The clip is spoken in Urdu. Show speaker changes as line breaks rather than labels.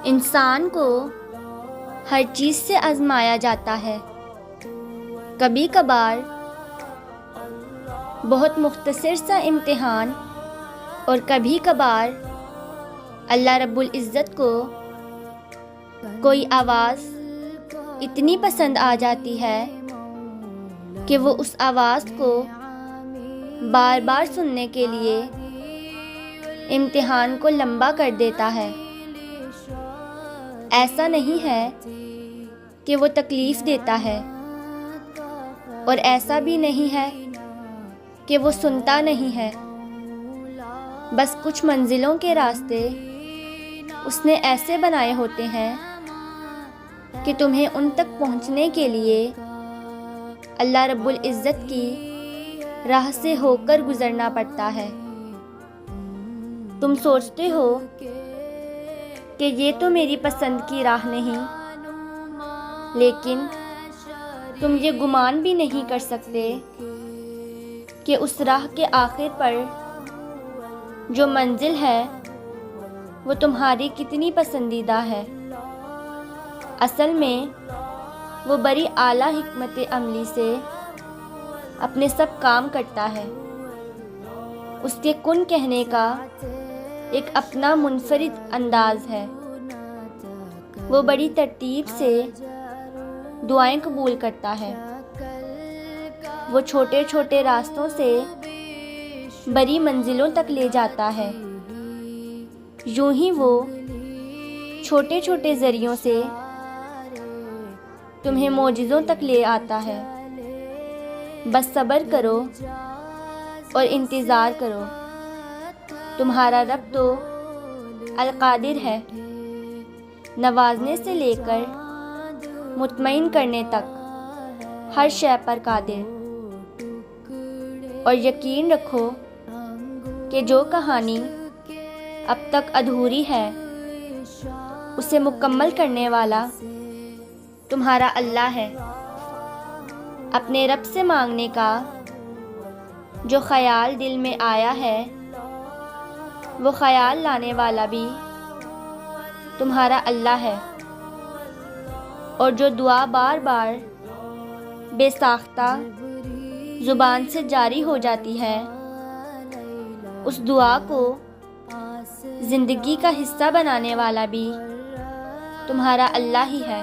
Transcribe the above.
انسان کو ہر چیز سے آزمایا جاتا ہے، کبھی کبھار بہت مختصر سا امتحان، اور کبھی کبھار اللہ رب العزت کو کوئی آواز اتنی پسند آ جاتی ہے کہ وہ اس آواز کو بار بار سننے کے لیے امتحان کو لمبا کر دیتا ہے۔ ایسا نہیں ہے کہ وہ تکلیف دیتا ہے، اور ایسا بھی نہیں ہے کہ وہ سنتا نہیں ہے۔ بس کچھ منزلوں کے راستے اس نے ایسے بنائے ہوتے ہیں کہ تمہیں ان تک پہنچنے کے لیے اللہ رب العزت کی راہ سے ہو کر گزرنا پڑتا ہے۔ تم سوچتے ہو کہ یہ تو میری پسند کی راہ نہیں، لیکن تم یہ گمان بھی نہیں کر سکتے کہ اس راہ کے آخر پر جو منزل ہے وہ تمہاری کتنی پسندیدہ ہے۔ اصل میں وہ بڑی اعلیٰ حکمت عملی سے اپنے سب کام کرتا ہے۔ اس کے کن کہنے کا ایک اپنا منفرد انداز ہے۔ وہ بڑی ترتیب سے دعائیں قبول کرتا ہے۔ وہ چھوٹے چھوٹے راستوں سے بڑی منزلوں تک لے جاتا ہے۔ یوں ہی وہ چھوٹے چھوٹے ذریعوں سے تمہیں معجزوں تک لے آتا ہے۔ بس صبر کرو اور انتظار کرو۔ تمہارا رب تو القادر ہے، نوازنے سے لے کر مطمئن کرنے تک ہر شے پر قادر۔ اور یقین رکھو کہ جو کہانی اب تک ادھوری ہے اسے مکمل کرنے والا تمہارا اللہ ہے۔ اپنے رب سے مانگنے کا جو خیال دل میں آیا ہے وہ خیال لانے والا بھی تمہارا اللہ ہے، اور جو دعا بار بار بے ساختہ زبان سے جاری ہو جاتی ہے اس دعا کو زندگی کا حصہ بنانے والا بھی تمہارا اللہ ہی ہے۔